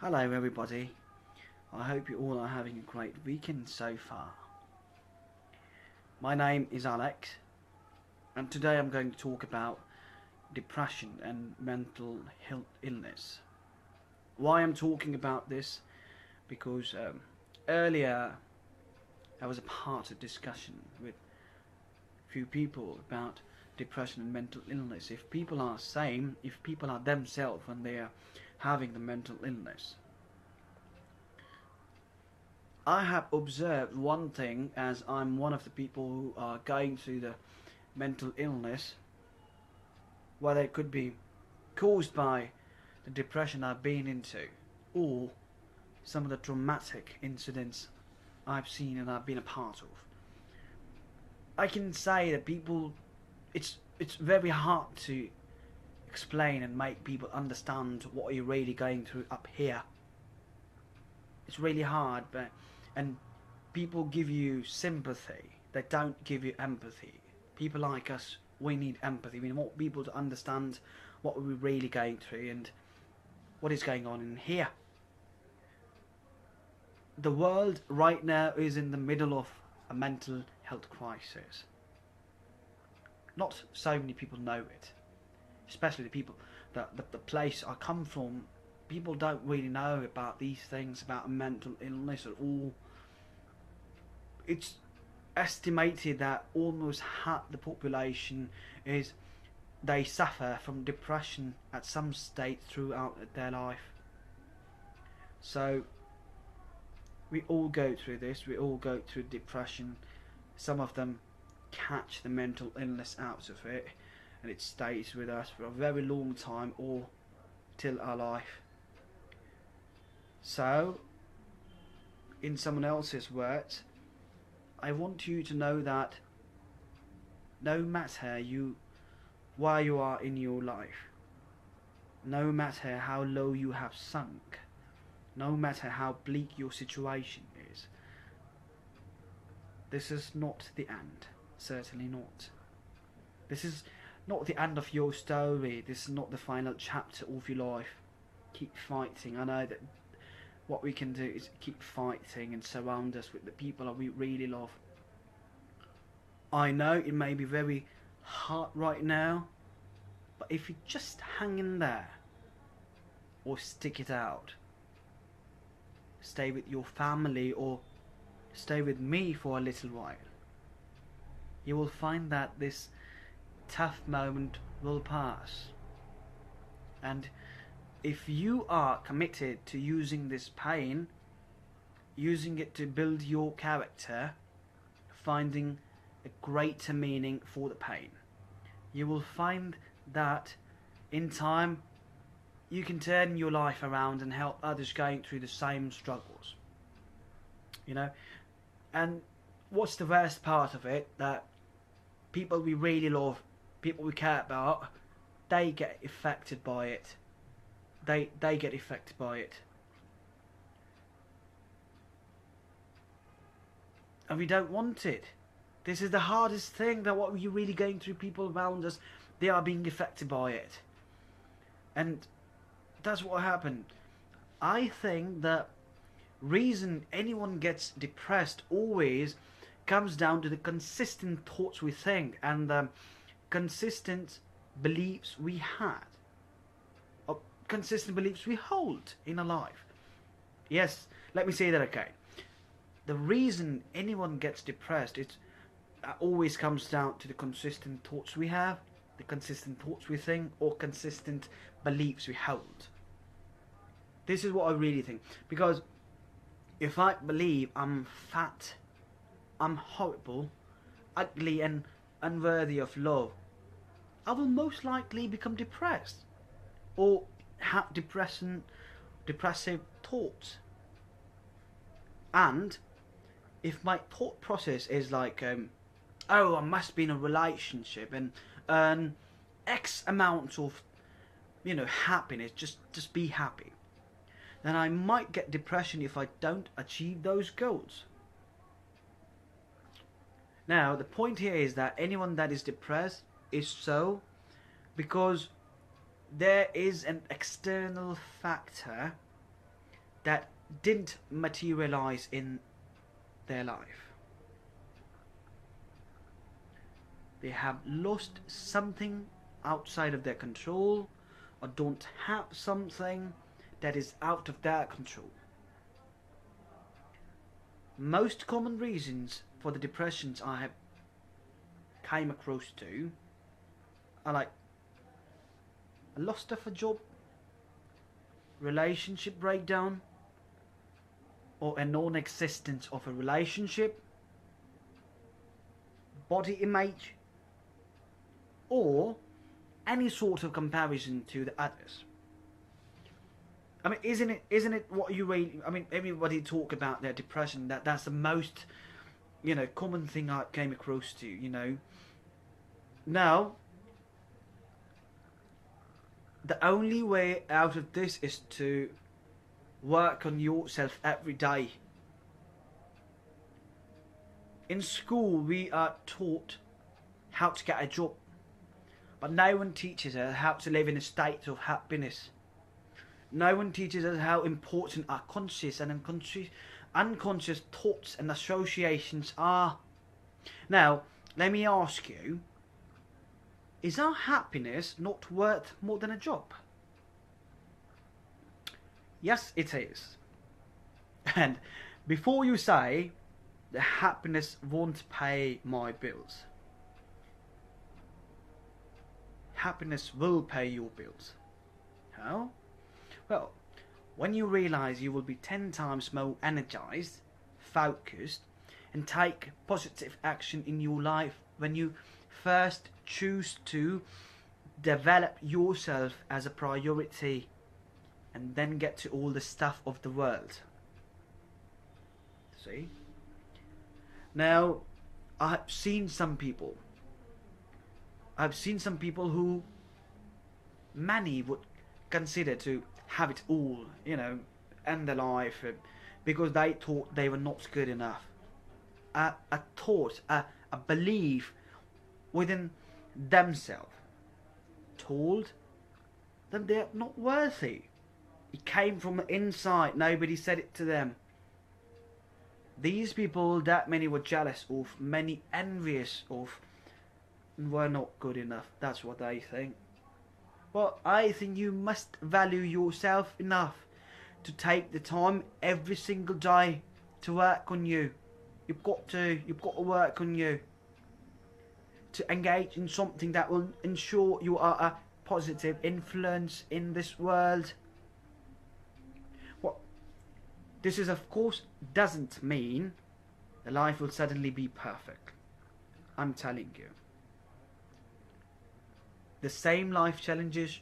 Hello everybody, I hope you all are having a great weekend so far. My name is Alex and today I'm going to talk about depression and mental health illness. Why I'm talking about this? Because earlier I was a part of discussion with a few people about depression and mental illness. If people are themselves when they are having the mental illness, I have observed one thing, as I'm one of the people who are going through the mental illness, whether it could be caused by the depression I've been into or some of the traumatic incidents I've seen and I've been a part of. I can say that it's very hard to explain and make people understand what you're really going through up here. It's really hard, and people give you sympathy, they don't give you empathy. People like us, we need empathy. We want people to understand what we're really going through and what is going on in here. The world right now is in the middle of a mental health crisis. Not so many people know it, especially the people that the place I come from. People don't really know about these things, about mental illness at all. It's estimated that almost half the population they suffer from depression at some stage throughout their life. So we all go through this, we all go through depression. Some of them catch the mental illness out of it and it stays with us for a very long time or till our life. So, in someone else's words, I want you to know that no matter where you are in your life, no matter how low you have sunk, no matter how bleak your situation is, this is not the end. Certainly not. This is not the end of your story. This is not the final chapter of your life. Keep fighting. I know that what we can do is keep fighting and surround us with the people that we really love. I know it may be very hard right now, but if you just hang in there or stick it out, stay with your family or stay with me for a little while, you will find that this tough moment will pass. And if you are committed to using this pain, using it to build your character, finding a greater meaning for the pain, you will find that in time you can turn your life around and help others going through the same struggles. And what's the worst part of it? That people we really love, people we care about, they get affected by it. They get affected by it. And we don't want it. This is the hardest thing, that what we're really going through, people around us, they are being affected by it. And that's what happened. I think the reason anyone gets depressed always comes down to the consistent thoughts we think and the consistent beliefs we had. Consistent beliefs we hold in our life. Yes, let me say that okay. The reason anyone gets depressed, it always comes down to the consistent thoughts we have, the consistent thoughts we think, or consistent beliefs we hold. This is what I really think. Because if I believe I'm fat, I'm horrible, ugly and unworthy of love, I will most likely become depressed or have depressive thoughts. And if my thought process is like, oh, I must be in a relationship and earn X amount of, happiness, just be happy, then I might get depression if I don't achieve those goals. Now, the point here is that anyone that is depressed is so because there is an external factor that didn't materialize in their life. They have lost something outside of their control, or don't have something that is out of their control. Most common reasons for the depressions I have came across to are like a loss of a job, relationship breakdown, or a non-existence of a relationship, body image, or any sort of comparison to the others. I mean, isn't it what you really? I mean, everybody talk about their depression. That's the most, common thing I came across to. Now, the only way out of this is to work on yourself every day. In school, we are taught how to get a job, but no one teaches us how to live in a state of happiness. No one teaches us how important our conscious and unconscious thoughts and associations are. Now, let me ask you, is our happiness not worth more than a job? Yes, it is. And before you say, the happiness won't pay my bills, happiness will pay your bills. How? Well, when you realize you will be 10 times more energized, focused, and take positive action in your life when you first choose to develop yourself as a priority and then get to all the stuff of the world. See? Now, I've seen some people who many would consider to have it all, end their life because they thought they were not good enough. A thought, a belief within themselves told them they're not worthy. It came from the inside, nobody said it to them. These people that many were jealous of, many envious of, and were not good enough. That's what they think. Well, I think you must value yourself enough to take the time every single day to work on you. You've got to work on you. To engage in something that will ensure you are a positive influence in this world. Well, this is of course doesn't mean the life will suddenly be perfect. I'm telling you. The same life challenges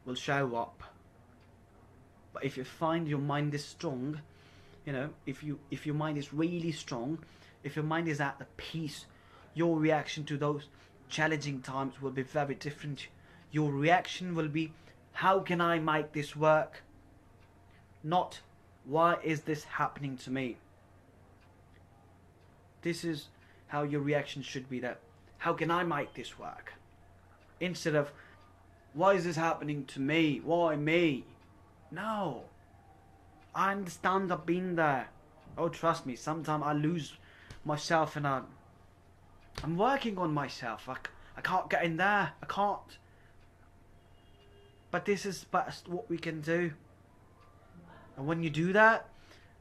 will show up. But if you find your mind is strong, if your mind is really strong, if your mind is at the peace, your reaction to those challenging times will be very different. Your reaction will be, how can I make this work? Not, why is this happening to me? This is how your reaction should be, that, how can I make this work? Instead of, why is this happening to me? Why me? No. I understand, I've been there. Oh, trust me, sometimes I lose myself and I'm working on myself. I can't get in there. I can't. But this is best what we can do. And when you do that,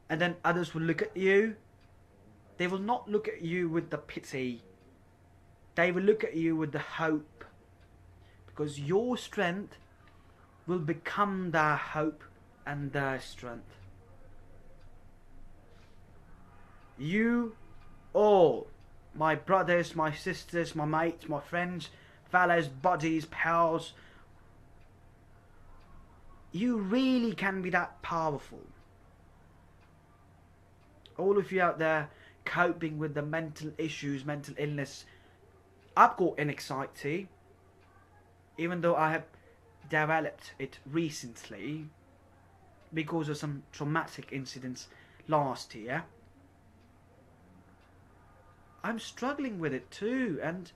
and then others will look at you, they will not look at you with the pity. They will look at you with the hope. Because your strength will become their hope and their strength. You all, my brothers, my sisters, my mates, my friends, fellows, buddies, pals, you really can be that powerful. All of you out there coping with the mental issues, mental illness. I've got anxiety, even though I have developed it recently because of some traumatic incidents last year. I'm struggling with it too, and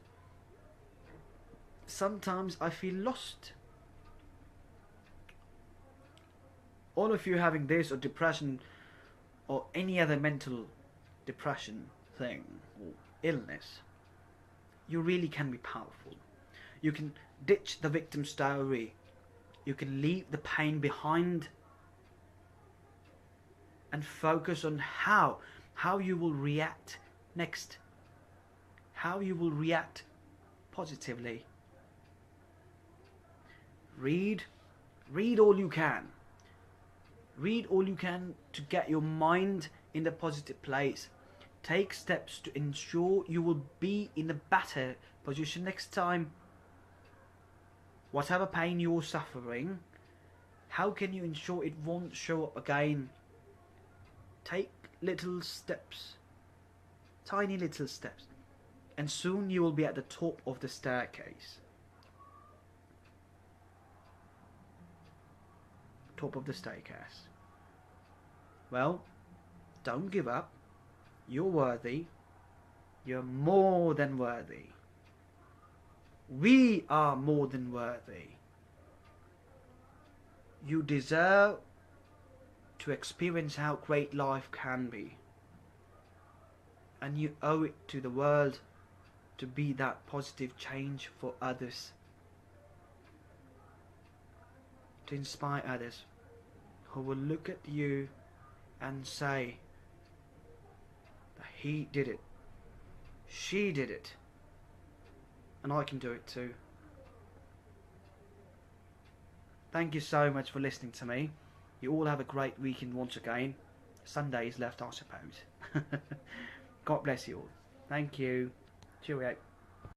sometimes I feel lost. all of you having this or depression or any other mental depression thing or illness, you really can be powerful. You can ditch the victim story. You can leave the pain behind and focus on how you will react next. How you will react positively. Read all you can. Read all you can to get your mind in the positive place. Take steps to ensure you will be in a better position next time. Whatever pain you're suffering, how can you ensure it won't show up again? Take little steps, tiny little steps, and soon you will be at the top of the staircase. Top of the staircase. Well, don't give up. You're worthy. You're more than worthy. We are more than worthy. You deserve to experience how great life can be. And you owe it to the world to be that positive change for others. To inspire others who will look at you and say that he did it, she did it, and I can do it too. Thank you so much for listening to me. You all have a great weekend once again. Sunday is left, I suppose. God bless you all. Thank you. Cheerio.